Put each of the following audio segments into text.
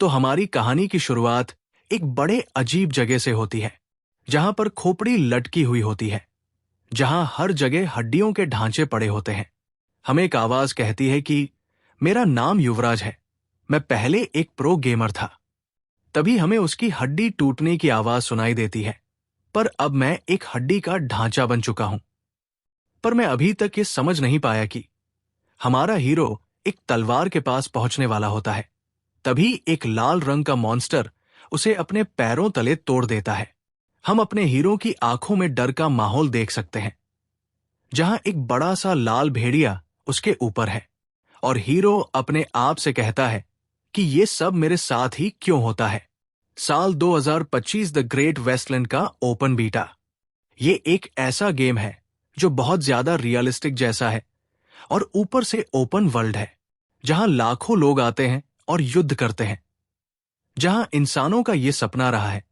तो हमारी कहानी की शुरुआत एक बड़े अजीब जगह से होती है, जहां पर खोपड़ी लटकी हुई होती है, जहां हर जगह हड्डियों के ढांचे पड़े होते हैं। हमें एक आवाज कहती है कि मेरा नाम युवराज है, मैं पहले एक प्रो गेमर था। तभी हमें उसकी हड्डी टूटने की आवाज सुनाई देती है, पर अब मैं एक हड्डी का ढांचा बन चुका हूं। पर मैं अभी तक ये समझ नहीं पाया कि हमारा हीरो एक तलवार के पास पहुंचने वाला होता है। तभी एक लाल रंग का मॉन्स्टर उसे अपने पैरों तले तोड़ देता है। हम अपने हीरो की आंखों में डर का माहौल देख सकते हैं, जहां एक बड़ा सा लाल भेड़िया उसके ऊपर है, और हीरो अपने आप से कहता है कि ये सब मेरे साथ ही क्यों होता है। साल 2025 द ग्रेट वेस्टलैंड का ओपन बीटा। ये एक ऐसा गेम है जो बहुत ज्यादा रियलिस्टिक जैसा है और ऊपर से ओपन वर्ल्ड है, जहां लाखों लोग आते हैं और युद्ध करते हैं। जहां इंसानों का ये सपना रहा है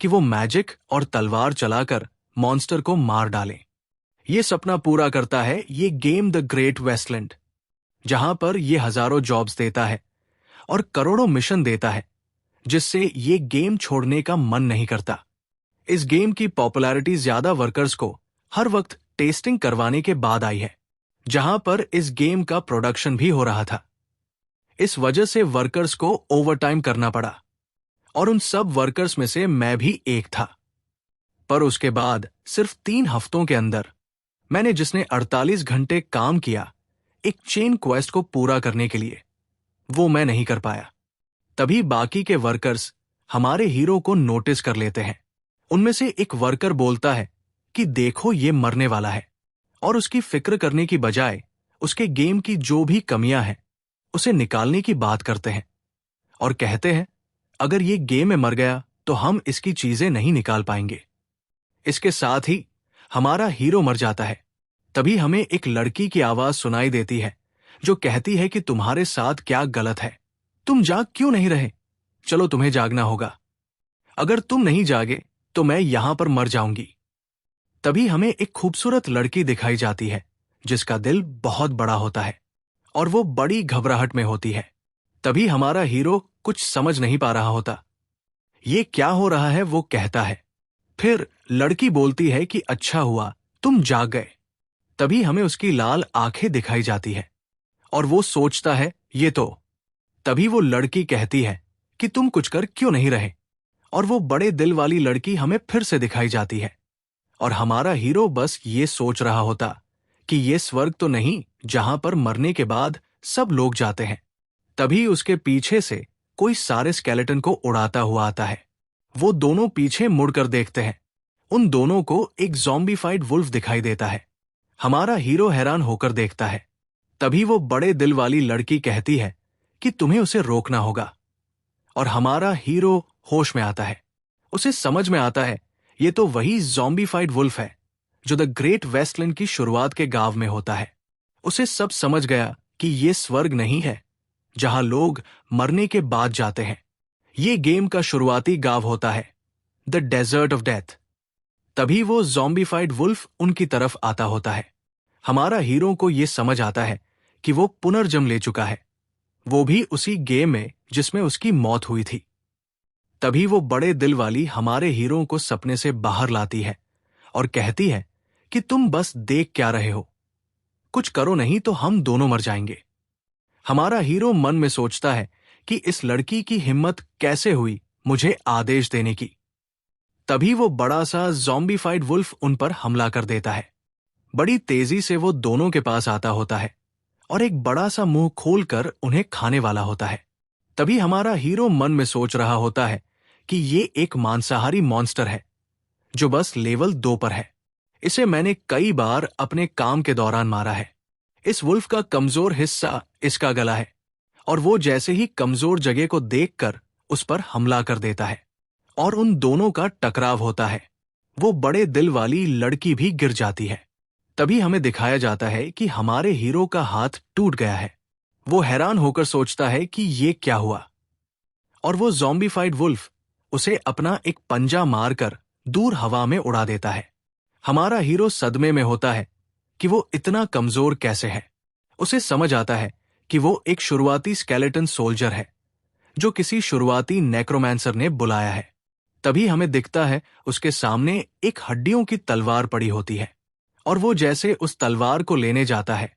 कि वो मैजिक और तलवार चलाकर मॉन्स्टर को मार डालें। ये सपना पूरा करता है ये गेम द ग्रेट वेस्टलैंड, जहां पर ये हजारों जॉब्स देता है और करोड़ों मिशन देता है, जिससे ये गेम छोड़ने का मन नहीं करता। इस गेम की पॉपुलैरिटी ज्यादा वर्कर्स को हर वक्त टेस्टिंग करवाने के बाद आई है, जहां पर इस गेम का प्रोडक्शन भी हो रहा था। इस वजह से वर्कर्स को ओवरटाइम करना पड़ा, और उन सब वर्कर्स में से मैं भी एक था। पर उसके बाद सिर्फ 3 हफ्तों के अंदर मैंने जिसने 48 घंटे काम किया एक चेन क्वेस्ट को पूरा करने के लिए, वो मैं नहीं कर पाया। तभी बाकी के वर्कर्स हमारे हीरो को नोटिस कर लेते हैं। उनमें से एक वर्कर बोलता है कि देखो ये मरने वाला है, और उसकी फिक्र करने की बजाय उसके गेम की जो भी कमियां हैं उसे निकालने की बात करते हैं, और कहते हैं अगर ये गेम में मर गया तो हम इसकी चीजें नहीं निकाल पाएंगे। इसके साथ ही हमारा हीरो मर जाता है। तभी हमें एक लड़की की आवाज सुनाई देती है जो कहती है कि तुम्हारे साथ क्या गलत है, तुम जाग क्यों नहीं रहे? चलो तुम्हें जागना होगा, अगर तुम नहीं जागे तो मैं यहां पर मर जाऊंगी। तभी हमें एक खूबसूरत लड़की दिखाई जाती है जिसका दिल बहुत बड़ा होता है और वो बड़ी घबराहट में होती है। तभी हमारा हीरो कुछ समझ नहीं पा रहा होता, ये क्या हो रहा है वो कहता है। फिर लड़की बोलती है कि अच्छा हुआ तुम जाग गए। तभी हमें उसकी लाल आंखें दिखाई जाती है और वो सोचता है ये तो। तभी वो लड़की कहती है कि तुम कुछ कर क्यों नहीं रहे, और वो बड़े दिल वाली लड़की हमें फिर से दिखाई जाती है, और हमारा हीरो बस ये सोच रहा होता कि ये स्वर्ग तो नहीं जहां पर मरने के बाद सब लोग जाते हैं। तभी उसके पीछे से कोई सारे स्केलेटन को उड़ाता हुआ आता है। वो दोनों पीछे मुड़कर देखते हैं। उन दोनों को एक ज़ॉम्बीफाइड वुल्फ दिखाई देता है। हमारा हीरो हैरान होकर देखता है। तभी वो बड़े दिल वाली लड़की कहती है कि तुम्हें उसे रोकना होगा, और हमारा हीरो होश में आता है। उसे समझ में आता है ये तो वही ज़ॉम्बीफाइड वुल्फ है जो द ग्रेट वेस्टलैंड की शुरुआत के गांव में होता है। उसे सब समझ गया कि ये स्वर्ग नहीं है जहां लोग मरने के बाद जाते हैं। ये गेम का शुरुआती गांव होता है, द डेजर्ट ऑफ डेथ। तभी वो ज़ॉम्बीफाइड वुल्फ उनकी तरफ आता होता है। हमारा हीरो को ये समझ आता है कि वो पुनर्जन्म ले चुका है, वो भी उसी गेम में जिसमें उसकी मौत हुई थी। तभी वो बड़े दिल वाली हमारे हीरो को सपने से बाहर लाती है और कहती है कि तुम बस देख क्या रहे हो, कुछ करो नहीं तो हम दोनों मर जाएंगे। हमारा हीरो मन में सोचता है कि इस लड़की की हिम्मत कैसे हुई मुझे आदेश देने की। तभी वो बड़ा सा ज़ॉम्बीफाइड वुल्फ उन पर हमला कर देता है। बड़ी तेजी से वो दोनों के पास आता होता है और एक बड़ा सा मुंह खोलकर उन्हें खाने वाला होता है। तभी हमारा हीरो मन में सोच रहा होता है कि ये एक मांसाहारी मॉन्स्टर है जो बस लेवल 2 पर है। इसे मैंने कई बार अपने काम के दौरान मारा है। इस वुल्फ का कमजोर हिस्सा इसका गला है, और वो जैसे ही कमजोर जगह को देखकर उस पर हमला कर देता है और उन दोनों का टकराव होता है। वो बड़े दिल वाली लड़की भी गिर जाती है। तभी हमें दिखाया जाता है कि हमारे हीरो का हाथ टूट गया है। वो हैरान होकर सोचता है कि ये क्या हुआ, और वो ज़ॉम्बीफाइड वुल्फ उसे अपना एक पंजा मारकर दूर हवा में उड़ा देता है। हमारा हीरो सदमे में होता है कि वो इतना कमजोर कैसे है। उसे समझ आता है कि वो एक शुरुआती स्केलेटन सोल्जर है जो किसी शुरुआती नेक्रोमैंसर ने बुलाया है। तभी हमें दिखता है उसके सामने एक हड्डियों की तलवार पड़ी होती है, और वो जैसे उस तलवार को लेने जाता है,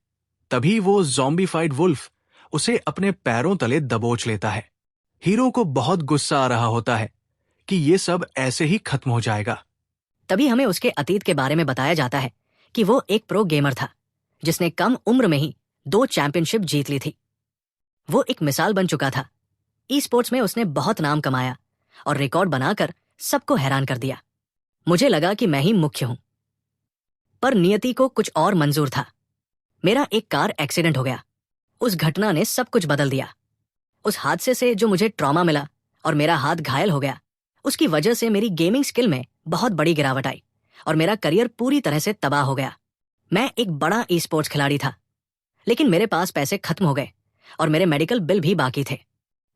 तभी वो ज़ॉम्बीफाइड वुल्फ उसे अपने पैरों तले दबोच लेता है। हीरो को बहुत गुस्सा आ रहा होता है कि ये सब ऐसे ही खत्म हो जाएगा। तभी हमें उसके अतीत के बारे में बताया जाता है कि वो एक प्रो गेमर था जिसने कम उम्र में ही 2 चैंपियनशिप जीत ली थी। वो एक मिसाल बन चुका था। ई स्पोर्ट्स में उसने बहुत नाम कमाया और रिकॉर्ड बनाकर सबको हैरान कर दिया। मुझे लगा कि मैं ही मुख्य हूं, पर नियति को कुछ और मंजूर था। मेरा एक कार एक्सीडेंट हो गया। उस घटना ने सब कुछ बदल दिया। उस हादसे से जो मुझे ट्रॉमा मिला और मेरा हाथ घायल हो गया, उसकी वजह से मेरी गेमिंग स्किल में बहुत बड़ी गिरावट आई और मेरा करियर पूरी तरह से तबाह हो गया। मैं एक बड़ा ई स्पोर्ट्स खिलाड़ी था, लेकिन मेरे पास पैसे खत्म हो गए और मेरे मेडिकल बिल भी बाकी थे।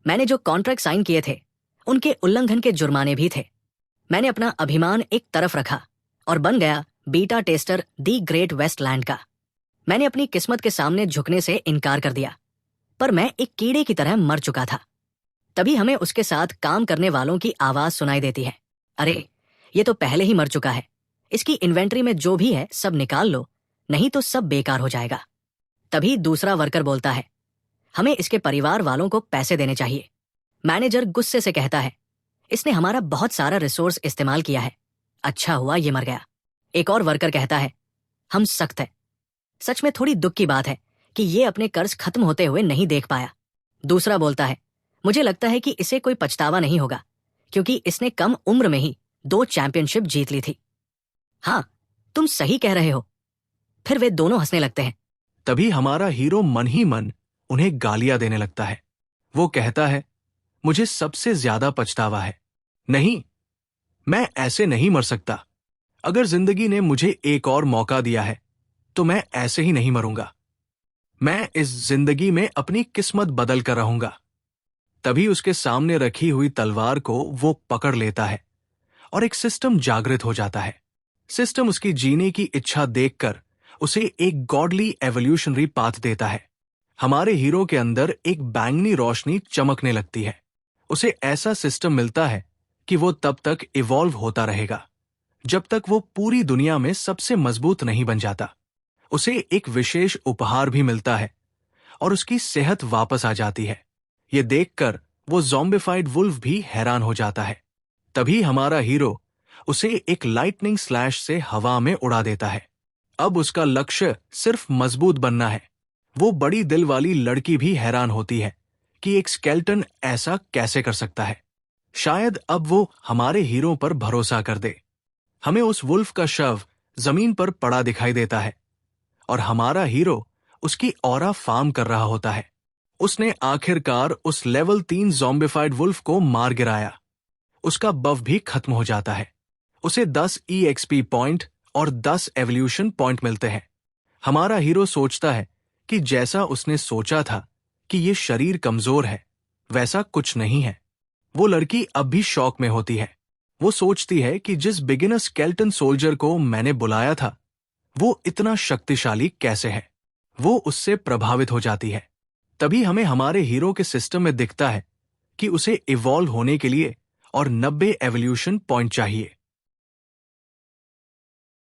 मैंने जो कॉन्ट्रैक्ट साइन किए थे उनके उल्लंघन के जुर्माने भी थे। मैंने अपना अभिमान एक तरफ रखा और बन गया beta tester the great wasteland का। मैंने अपनी किस्मत के सामने झुकने से इनकार कर दिया, पर मैं एक कीड़े की तरह मर चुका था। तभी हमें उसके साथ काम करने वालों की आवाज सुनाई देती है, अरे ये तो पहले ही मर चुका है, इसकी इन्वेंट्री में जो भी है सब निकाल लो, नहीं तो सब बेकार हो जाएगा। तभी दूसरा वर्कर बोलता है, हमें इसके परिवार वालों को पैसे देने चाहिए। मैनेजर गुस्से से कहता है, इसने हमारा बहुत सारा रिसोर्स इस्तेमाल किया है, अच्छा हुआ ये मर गया। एक और वर्कर कहता है, हम सख्त है। सच में थोड़ी दुख की बात है कि ये अपने कर्ज खत्म होते हुए नहीं देख पाया। दूसरा बोलता है, मुझे लगता है कि इसे कोई पछतावा नहीं होगा क्योंकि इसने कम उम्र में ही 2 चैंपियनशिप जीत ली थी। हाँ, तुम सही कह रहे हो। फिर वे दोनों हंसने लगते हैं। तभी हमारा हीरो मन ही मन उन्हें गालियां देने लगता है। वो कहता है, मुझे सबसे ज्यादा पछतावा है। नहीं, मैं ऐसे नहीं मर सकता। अगर जिंदगी ने मुझे एक और मौका दिया है तो मैं ऐसे ही नहीं मरूंगा। मैं इस जिंदगी में अपनी किस्मत बदल कर रहूंगा। तभी उसके सामने रखी हुई तलवार को वो पकड़ लेता है और एक सिस्टम जागृत हो जाता है। सिस्टम उसकी जीने की इच्छा देखकर उसे एक गॉडली एवोल्यूशनरी पाथ देता है। हमारे हीरो के अंदर एक बैंगनी रोशनी चमकने लगती है। उसे ऐसा सिस्टम मिलता है कि वो तब तक इवॉल्व होता रहेगा जब तक वो पूरी दुनिया में सबसे मजबूत नहीं बन जाता। उसे एक विशेष उपहार भी मिलता है और उसकी सेहत वापस आ जाती है। ये देखकर वो ज़ॉम्बिफाइड वुल्फ भी हैरान हो जाता है। तभी हमारा हीरो उसे एक लाइटनिंग स्लैश से हवा में उड़ा देता है। अब उसका लक्ष्य सिर्फ मजबूत बनना है। वो बड़ी दिल वाली लड़की भी हैरान होती है कि एक स्केल्टन ऐसा कैसे कर सकता है। शायद अब वो हमारे हीरो पर भरोसा कर दे। हमें उस वुल्फ का शव जमीन पर पड़ा दिखाई देता है और हमारा हीरो उसकी ऑरा फार्म कर रहा होता है। उसने आखिरकार उस लेवल 3 ज़ॉम्बिफाइड वुल्फ को मार गिराया। उसका बफ भी खत्म हो जाता है। उसे 10 EXP पॉइंट और 10 एवोल्यूशन पॉइंट मिलते हैं। हमारा हीरो सोचता है कि जैसा उसने सोचा था कि ये शरीर कमजोर है, वैसा कुछ नहीं है। वो लड़की अब भी शॉक में होती है। वो सोचती है कि जिस बिगिनर स्केल्टन सोल्जर को मैंने बुलाया था वो इतना शक्तिशाली कैसे है। वो उससे प्रभावित हो जाती है। तभी हमें हमारे हीरो के सिस्टम में दिखता है कि उसे इवॉल्व होने के लिए और 90 एवोल्यूशन पॉइंट चाहिए।